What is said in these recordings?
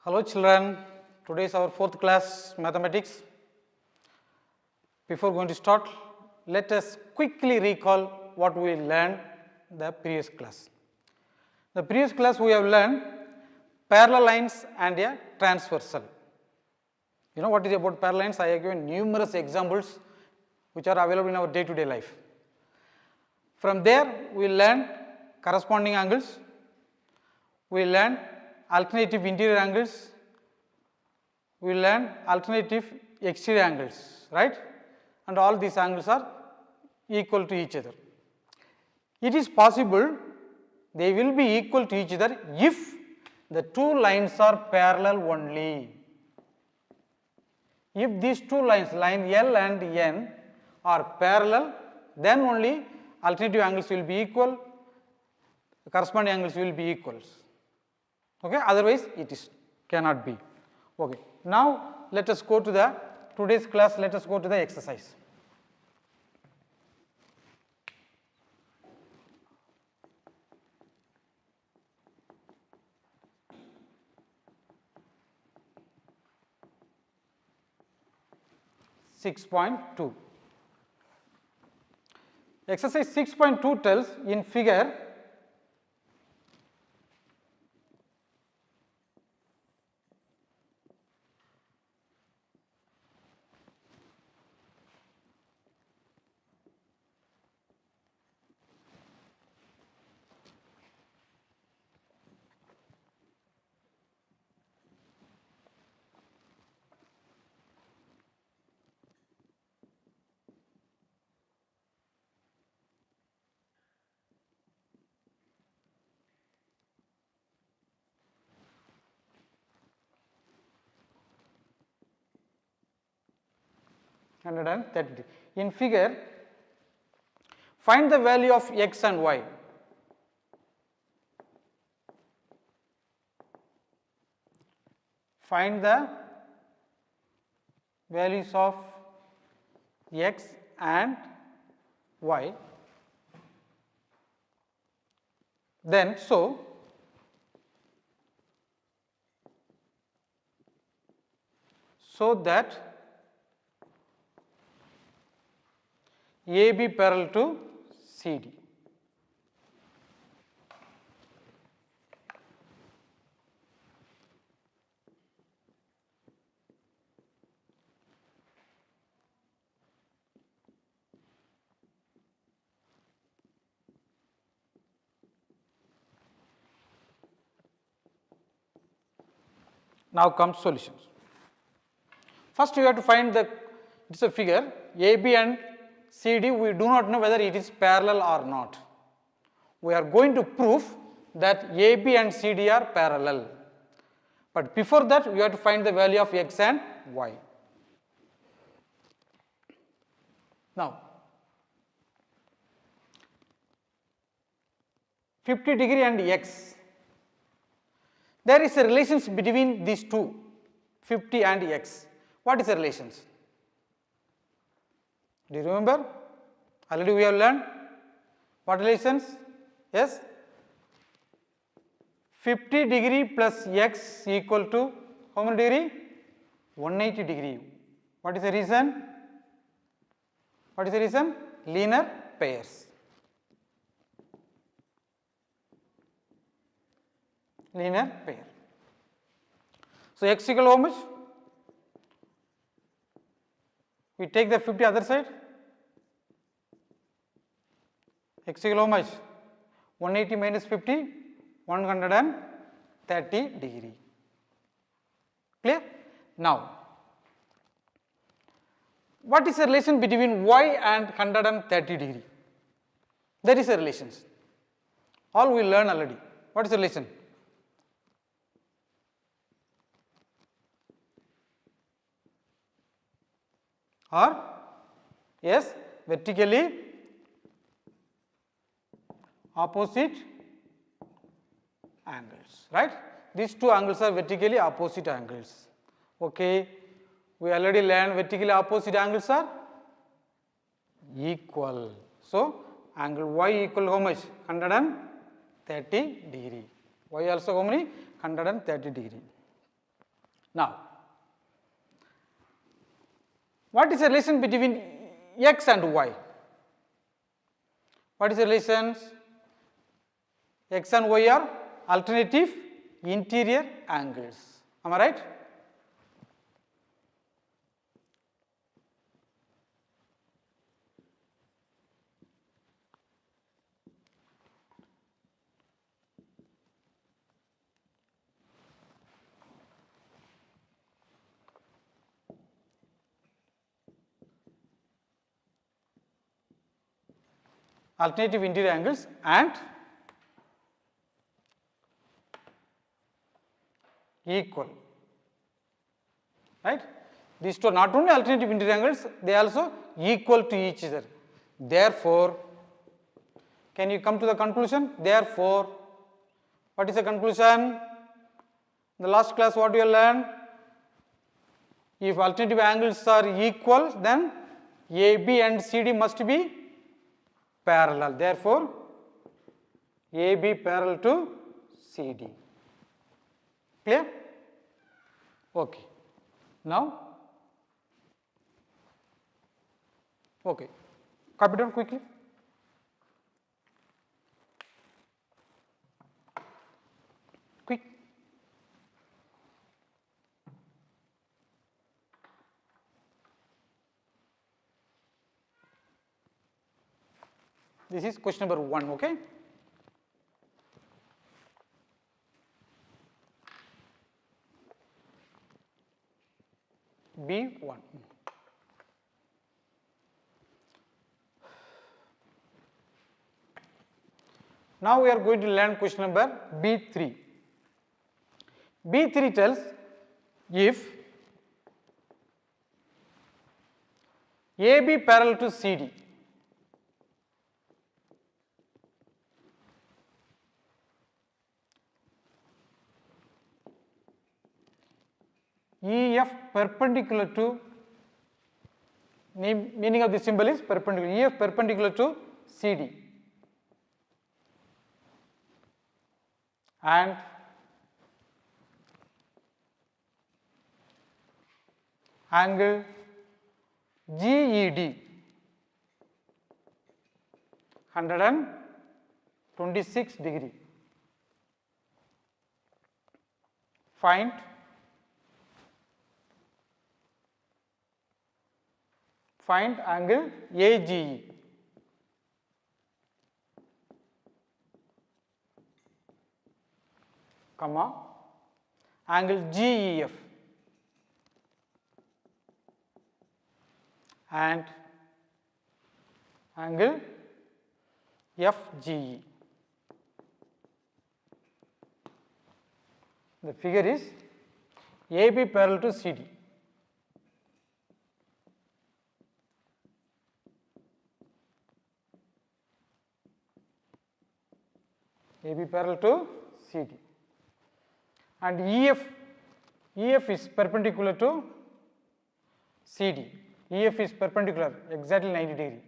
Hello children, today is our 4th class mathematics. Before going to start, let us quickly recall what we learned the previous class. The previous class we have learned parallel lines and a transversal. You know what is about parallel lines? I have given numerous examples which are available in our day-to-day life. From there we learned corresponding angles, we learned alternative interior angles, we learn alternative exterior angles, right? And all these angles are equal to each other. It is possible they will be equal to each other if the two lines are parallel only. If these two lines, line L and N, are parallel, then only alternative angles will be equal, the corresponding angles will be equals. Okay, otherwise it is cannot be. Okay, now let us go to the today's class. Let us go to the exercise. Exercise 6.2 tells in figure in figure, find the value of x and y. Find the values of x and y. Then so that AB parallel to CD. Now comes solutions. First you have to find the, it is a figure, AB and CD, we do not know whether it is parallel or not. We are going to prove that AB and CD are parallel. But before that we have to find the value of x and y. Now 50° and x. There is a relationship between these two, 50 and x. What is the relations? Do you remember? Already we have learned what relations? Yes. 50° plus x equal to how many degree? 180°. What is the reason? What is the reason? Linear pairs. Linear pair. So x equal how much? We take the 50 other side. X equal how much? 180 minus 50, 130°. Clear? Now, what is the relation between y and 130°? There is a relation. All we learn already. What is the relation? Or yes, vertically opposite angles, right? These two angles are vertically opposite angles. Okay, we already learned vertically opposite angles are equal. So angle y equal how much? 130°. Y also how many? 130°. Now, what is the relation between x and y? What is the relations? X and y are alternative interior angles. Am I right? Alternative interior angles and equal, right. These two are not only alternative interior angles, they are also equal to each other. Therefore, can you come to the conclusion? Therefore, what is the conclusion? In the last class what we have learned? If alternative angles are equal, then AB and CD must be parallel. Therefore, AB parallel to CD. Clear? Okay. Now, okay. Copy down quickly. Quick. This is question number 1, okay? B1. Now we are going to learn question number B3. B3 tells if AB parallel to CD, EF perpendicular to, meaning of the symbol is perpendicular, EF perpendicular to CD, and angle GED 126 degree. Find angle AGE. Comma angle GEF and angle FGE. The figure is AB parallel to CD. AB parallel to CD, and EF is perpendicular to CD. EF is perpendicular exactly 90 degree.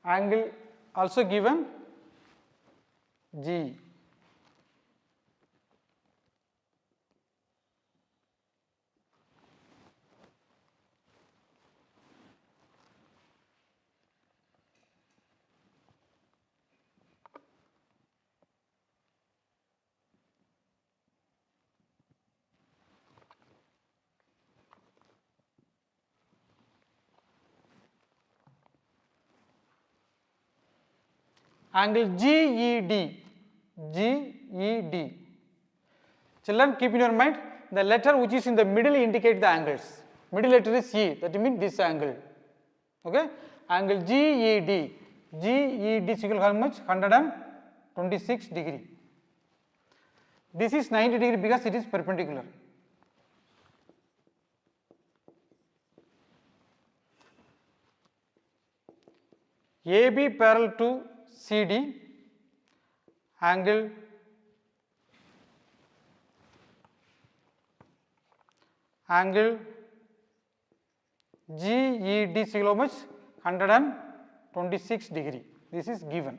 Angle also given G. Angle GED. Children, keep in your mind the letter which is in the middle indicate the angles. Middle letter is E, that means this angle. Okay? Angle GED. GED is equal to how much? 126 degree. This is 90 degree because it is perpendicular. AB parallel to CD, angle GED is equal to how much? 126 126 degree. This is given.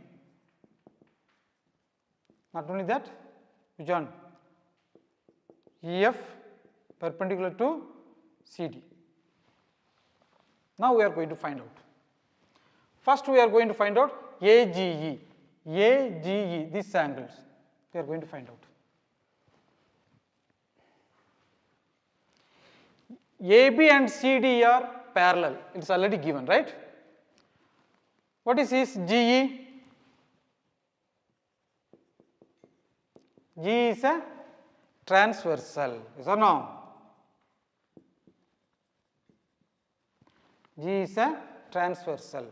Not only that, which one? EF perpendicular to CD. Now we are going to find out. First we are going to find out AGE. AGE, these angles, we are going to find out. AB and CD are parallel, it is already given, right? What is this GE? GE is a transversal, yes or no? G is a transversal.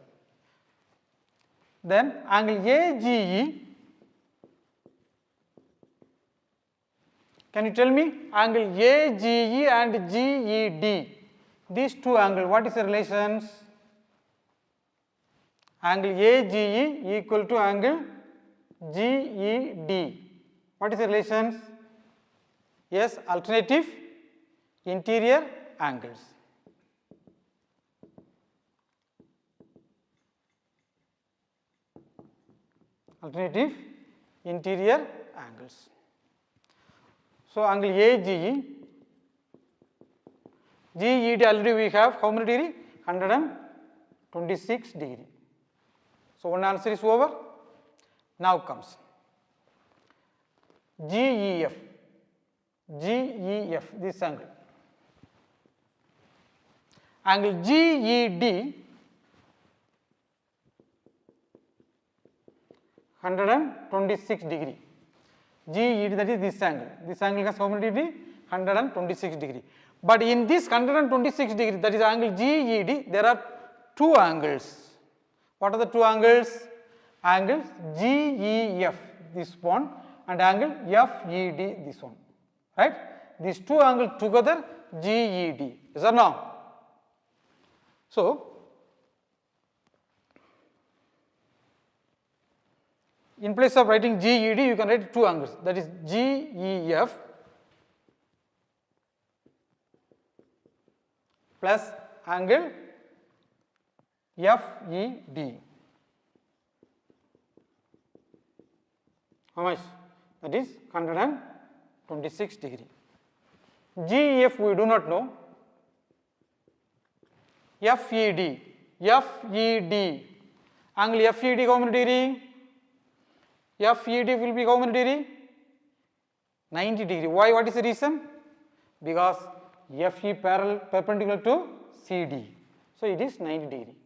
Then angle AGE, can you tell me angle AGE and GED, these two angles, what is the relations? Angle AGE equal to angle GED. What is the relations? Yes, alternative interior angles. Alternative interior angles. So, angle AGE, GED already we have how many degree? 126 degree. So, one answer is over. Now comes GEF. GEF, this angle. Angle GED 126 degree. GED, that is this angle. This angle has how many degree? 126 degree. But in this 126 degree, that is angle GED, there are two angles. What are the two angles? Angles GEF, this one, and angle FED, this one. Right? These two angles together GED. Yes or no? So, in place of writing GED, you can write two angles, that is GEF plus angle FED. How much? That is 126 degree. GEF we do not know. FED, FED, angle FED how many degree? FED will be how many degree? 90 degree. Why? What is the reason? Because FE parallel perpendicular to CD. So, it is 90 degree.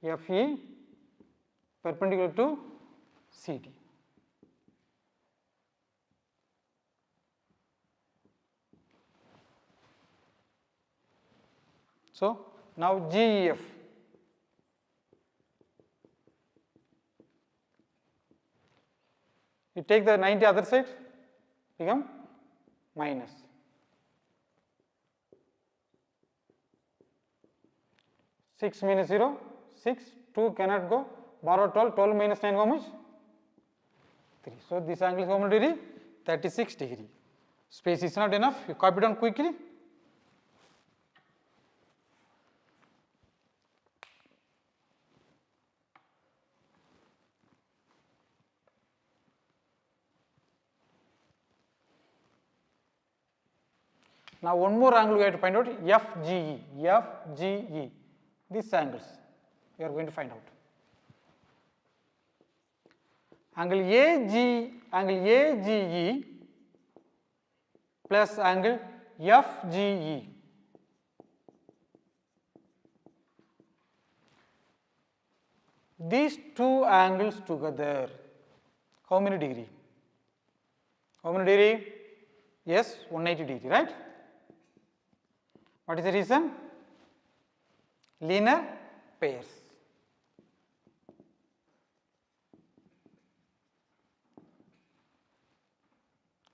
FE perpendicular to CD. So, now GEF. You take the 90 other side, become minus. Six minus 0, 6, 2 cannot go, borrow 12, 12 minus 9 how much? 3. So, this angle is how many degree? 36 degree. Space is not enough, you copy down quickly. Now, one more angle we have to find out, FGE, FGE, these angles we are going to find out. Angle AGE plus angle FGE. These two angles together, how many degree? How many degree? Yes, 180 degree, right? What is the reason? Linear pairs.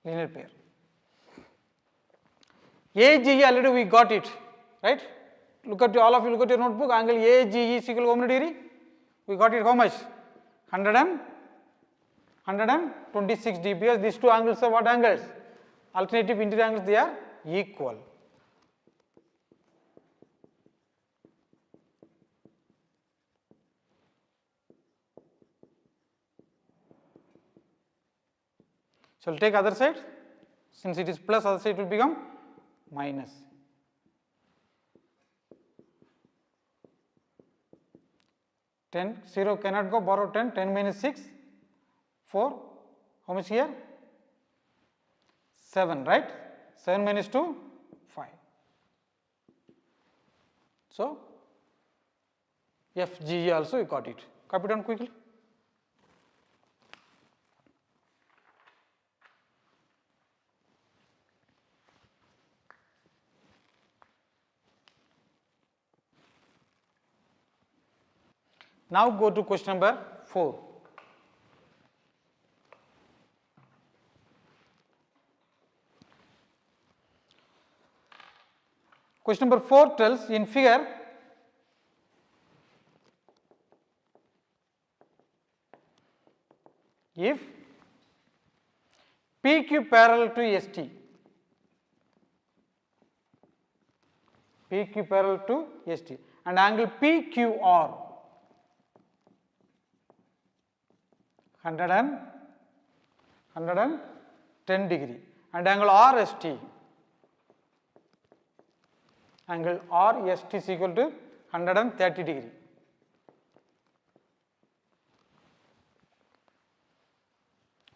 Linear pair. AGE already we got it, right? Look at all of you, look at your notebook. Angle AGE is equal to how many degree? We got it how much? 126 degree. Because these two angles are what angles? Alternative interior angles, they are equal. So, I will take other side, since it is plus, other side will become minus. 10, 0 cannot go, borrow 10, 10 minus 6, 4, how much here? 7, right? 7 minus 2, 5. So, F, G, E also you got it. Copy down quickly. Now go to question number 4. Question number 4 tells in figure if PQ parallel to ST, PQ parallel to ST and angle PQR 110 degree and angle RST, angle RST is equal to 130 degree.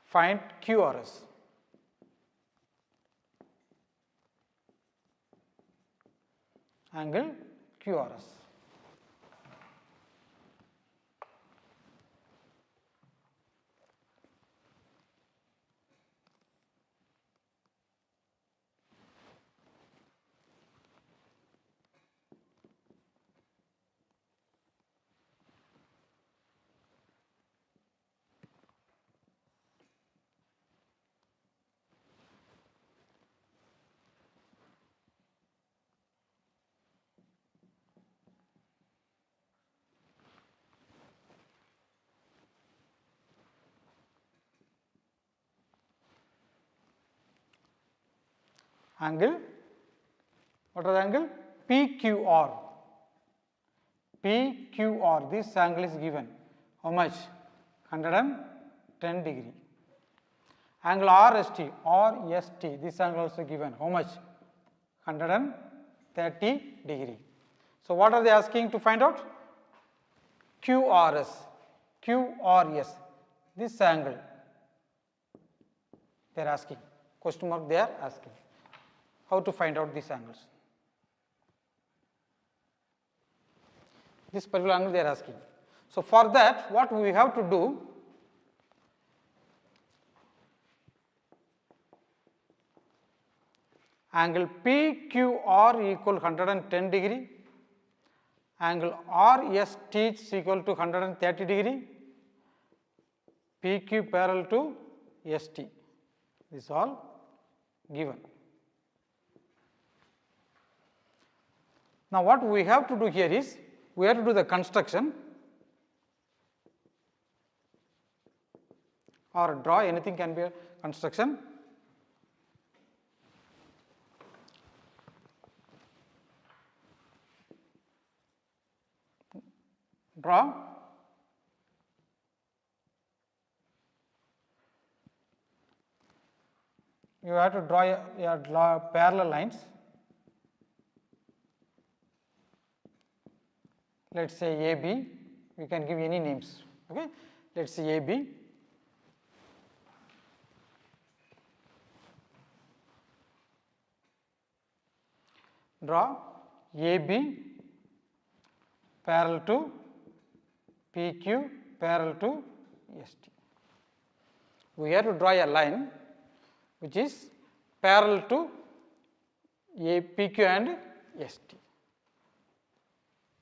Find QRS. Angle QRS. Angle, what is the angle? PQR. PQR, this angle is given. How much? 110 degree. Angle RST, RST, this angle also given. How much? 130 degree. So, what are they asking to find out? QRS, QRS, this angle they are asking, question mark they are asking. How to find out these angles? This particular angle they are asking. So, for that what we have to do? Angle PQR equal 110 degree, angle RST is equal to 130 degree, PQ parallel to ST, this is all given. Now, what we have to do here is, we have to do the construction or draw, anything can be a construction. Draw you have to draw parallel lines. Let us say AB, we can give any names, okay. Let us say AB, draw AB parallel to PQ parallel to ST. We have to draw a line which is parallel to PQ and ST.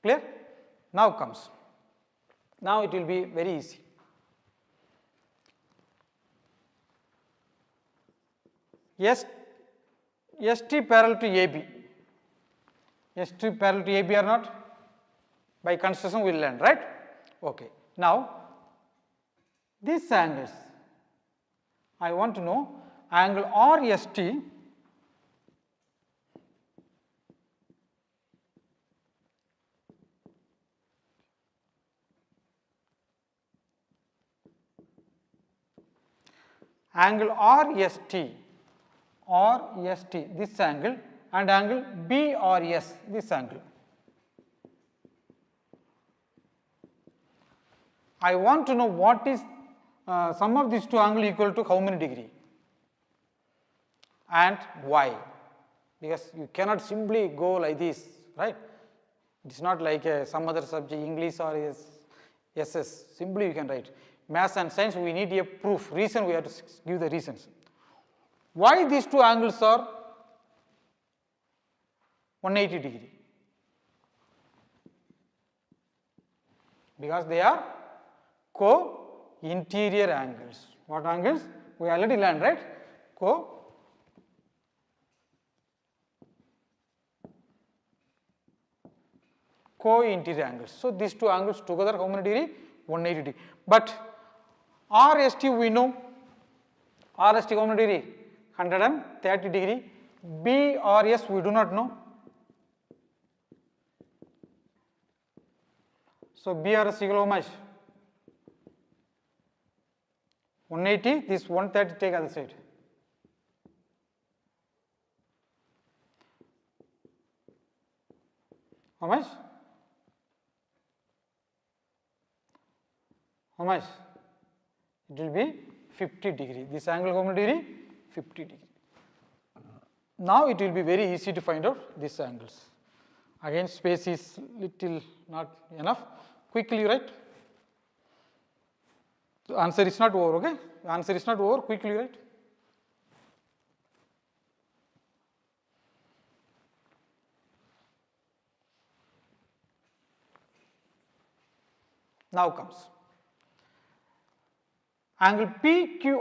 Clear? Now comes. Now it will be very easy. ST parallel to AB. ST parallel to AB or not? By construction we will learn, right? Okay. Now, these angles, I want to know angle RST angle RST, this angle, and angle BRS, this angle. I want to know what is sum of these two angles equal to how many degree and why, because you cannot simply go like this, right. It is not like some other subject, English or SS, simply you can write. Maths and science, we need a proof, reason, we have to give the reasons. Why these two angles are 180 degree? Because they are co-interior angles. What angles? We already learned, right? Co-interior angles. So, these two angles together how many degree? 180 degree. But RST we know, RST how many degree? 130 degree. BRS we do not know. So, BRS equal how much? 180, this 130 take other side. How much? How much? It will be 50 degree. This angle how many degree? 50 degree. Now it will be very easy to find out these angles. Again space is little not enough. Quickly write. The answer is not over, okay? The answer is not over, quickly write. Now comes angle PQ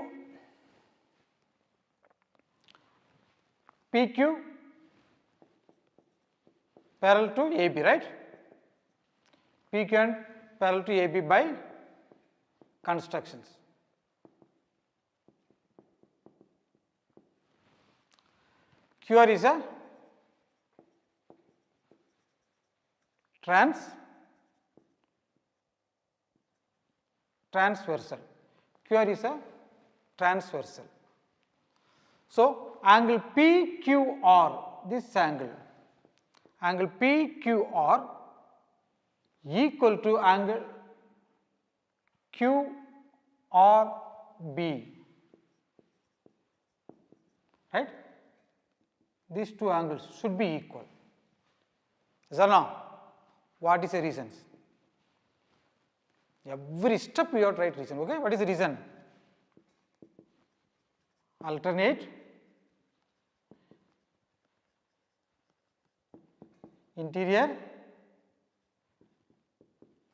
parallel to AB, right? PQ and parallel to AB by constructions. QR is a transversal. QR is a transversal. So, angle PQR, this angle PQR equal to angle QRB, right? These two angles should be equal. Yes or no? What is the reason? Every step you have to write reason, okay? What is the reason? Alternate interior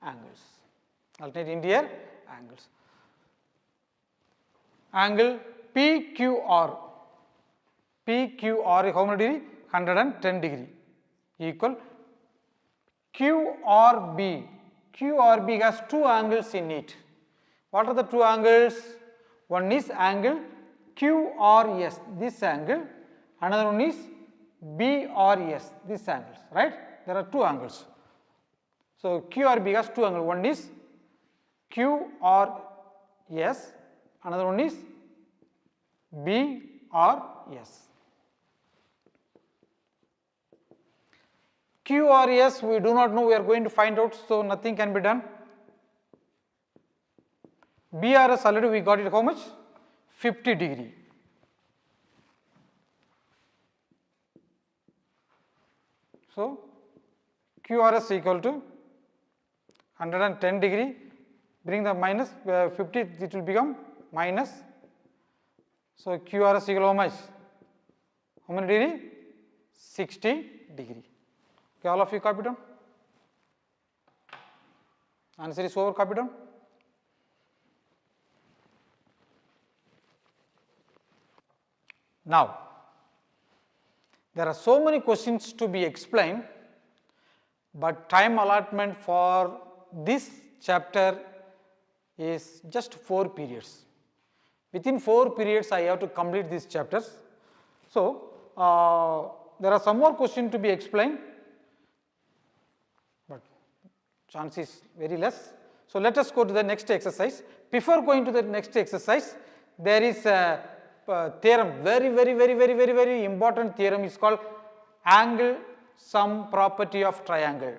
angles. Alternate interior angles. Angle PQR how many degree? 110 degree equal QRB. QRB has two angles in it. What are the two angles? One is angle QRS, this angle, another one is BRS, this angles, right? There are two angles. So, QRB has two angles, one is QRS, another one is BRS. QRS we do not know, we are going to find out, so nothing can be done. BRS already we got it how much? 50 degree. So, QRS equal to 110 degree, bring the minus 50, it will become minus. So, QRS equal how much? How many degree? 60 degree. Okay, all of you copy down. Answer is over, copy down. Now, there are so many questions to be explained, but time allotment for this chapter is just 4 periods. Within 4 periods, I have to complete these chapters. So, there are some more questions to be explained, but chance is very less. So, let us go to the next exercise. Before going to the next exercise, there is a theorem, very important theorem is called angle sum property of triangle.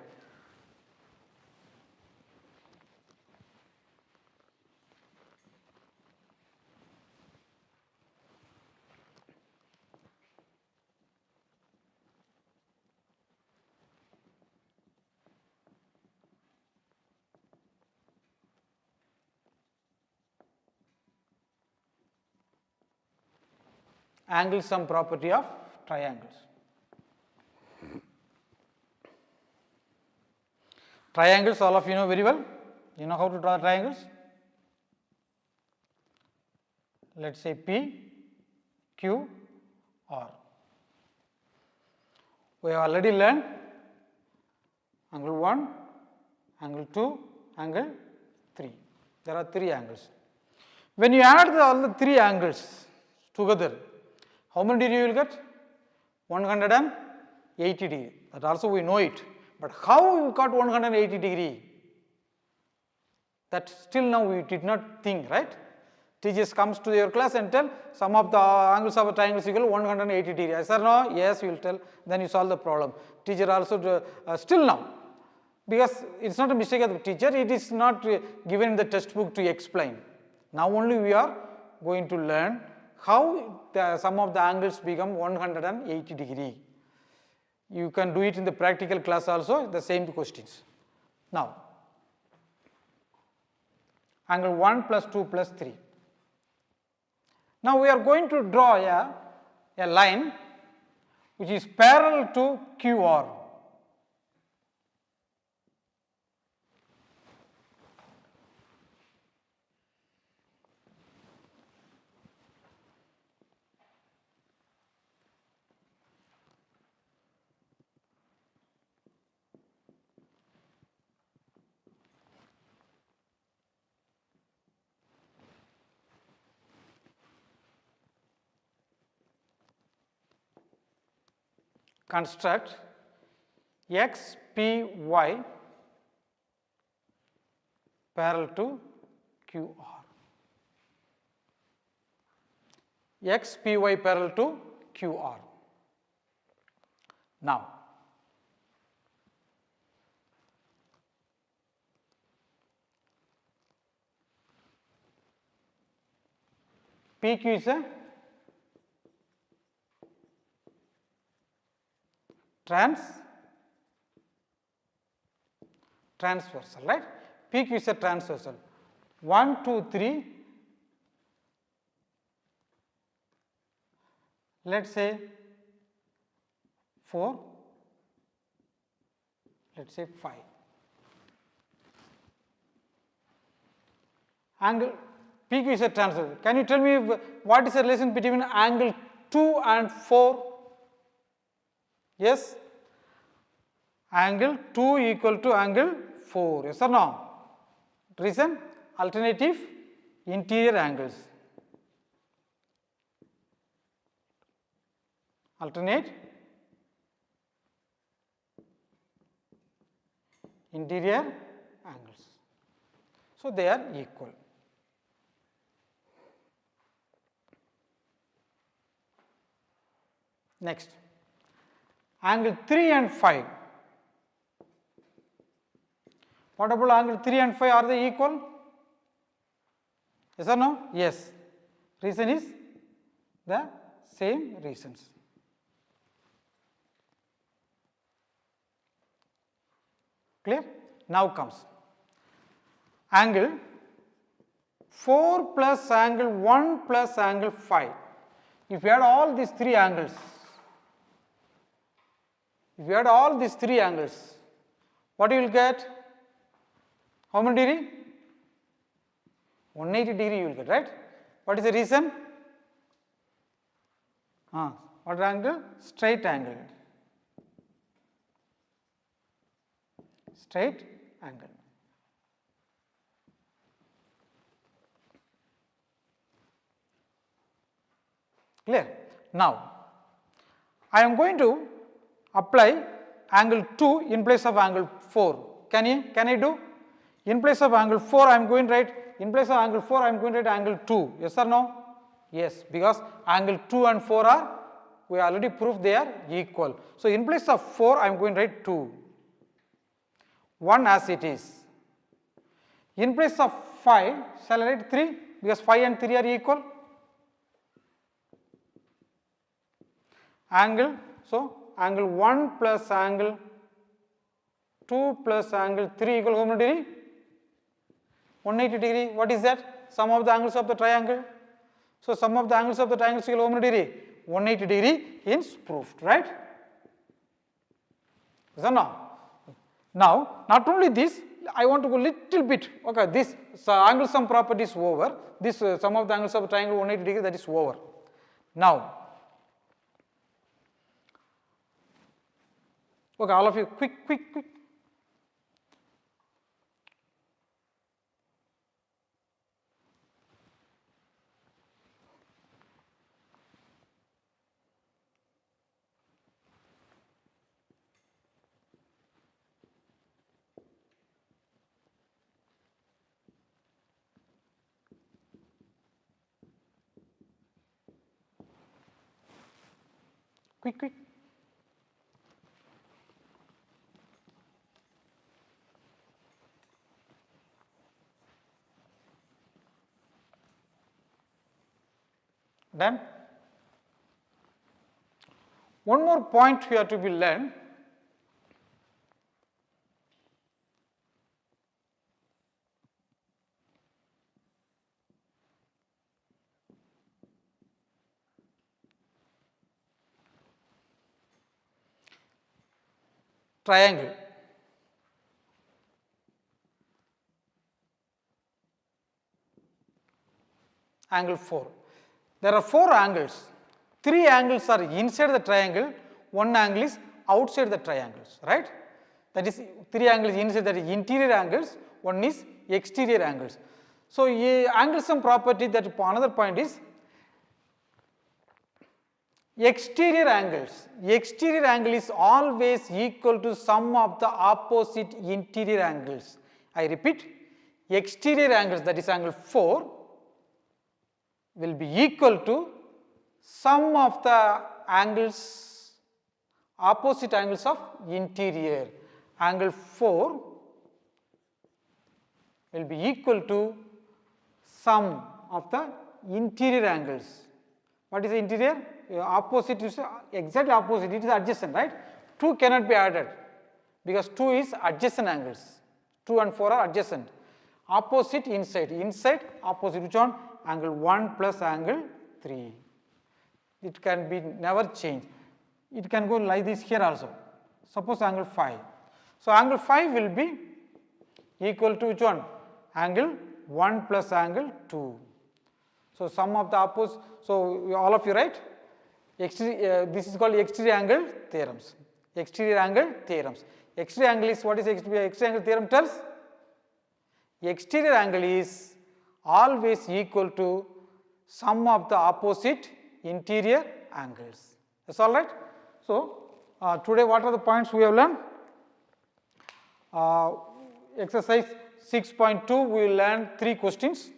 Angle sum property of triangles. Triangles, all of you know very well. You know how to draw triangles? Let us say P, Q, R. We have already learned angle 1, angle 2, angle 3. There are 3 angles. When you add all the 3 angles together, how many degree you will get? 180 degree. That also we know it. But how you got 180 degree? That still now we did not think, right? Teachers comes to your class and tell sum of the angles of a triangle is equal to 180 degree. Yes or no? Yes, you will tell. Then you solve the problem. Teacher also still now, because it is not a mistake of the teacher, it is not given in the textbook to explain. Now only we are going to learn how the sum of the angles become 180 degree. You can do it in the practical class also, the same questions. Now, angle 1 plus 2 plus 3. Now we are going to draw a line which is parallel to QR. Construct XPY parallel to QR. XPY parallel to QR. Now, PQ is a transversal, right? PQ is a transversal. 1, 2, 3. Let us say 4. Let us say 5. Angle PQ is a transversal. Can you tell me what is the relation between angle 2 and 4? Yes? Angle 2 equal to angle 4, yes or no? Reason? Alternative interior angles. Alternate interior angles. So they are equal. Next, angle 3 and 5. What about angle 3 and 5? Are they equal? Yes or no? Yes. Reason is the same reasons. Clear? Now comes angle 4 plus angle 1 plus angle 5. If you add all these 3 angles, what you will get? How many degree? 180 degree you will get, right? What is the reason? What angle? Straight angle. Straight angle. Clear? Now, I am going to apply angle 2 in place of angle 4. Can I do? In place of angle 4 I am going to write, in place of angle 4 I am going to write angle 2. Yes or no? Yes, because angle 2 and 4 are, we already proved they are equal. So, in place of 4 I am going to write 2, 1 as it is. In place of 5 shall I write 3 because 5 and 3 are equal. Angle, so angle 1 plus angle 2 plus angle 3 equal how many degree? 180 degree. What is that? Sum of the angles of the triangle. So, sum of the angles of the triangle is equal how many degree? 180 degree is proved, right? Is that now? Now, not only this, I want to go little bit, okay, this angle sum property is over, this sum of the angles of the triangle 180 degree, that is over. Now, okay, all of you quick. Quick. Done. One more point here to be learned. Triangle. Angle 4. There are 4 angles. 3 angles are inside the triangle, 1 angle is outside the triangles, right? That is 3 angles inside, that is interior angles, 1 is exterior angles. So, angle sum property, that another point is exterior angles. Exterior angle is always equal to sum of the opposite interior angles. I repeat, exterior angles, that is angle 4, will be equal to sum of the angles, opposite angles of interior. Angle 4 will be equal to sum of the interior angles. What is the interior? Opposite is exactly opposite, it is adjacent, right? 2 cannot be added because 2 is adjacent angles. 2 and 4 are adjacent. Opposite inside opposite, which one? Angle 1 plus angle 3. It can be never changed. It can go like this here also. Suppose angle 5. So, angle 5 will be equal to which one? Angle 1 plus angle 2. So, sum of the opposite. So, all of you write this is called exterior angle theorems. Exterior angle theorems. Exterior angle is, what is exterior angle theorem tells? Exterior angle is always equal to sum of the opposite interior angles. That's all right. So, today what are the points we have learned? Exercise 6.2 we will learn 3 questions.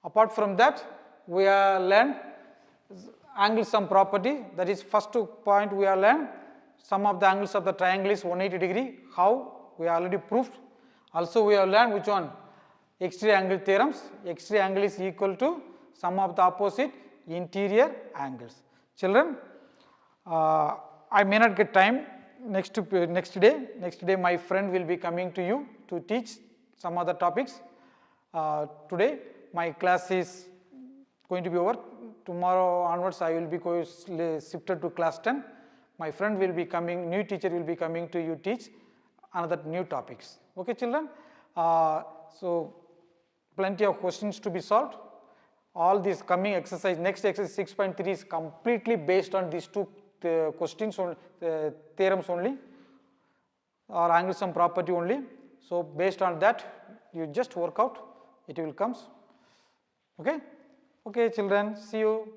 Apart from that, we have learned angle sum property, that is first point we have learned sum of the angles of the triangle is 180 degree, how we already proved. Also we have learned which one? Exterior angle theorems. Exterior angle is equal to sum of the opposite interior angles. Children, I may not get time next day my friend will be coming to you to teach some other topics. Today my class is going to be over. Tomorrow onwards I will be shifted to class 10. My friend will be coming, new teacher will be coming to you teach another new topics. Okay children? So plenty of questions to be solved. All these coming exercise, next exercise 6.3 is completely based on these 2 questions, theorems only, or angle sum property only. So based on that you just work out, it will comes. Okay? Okay children, see you.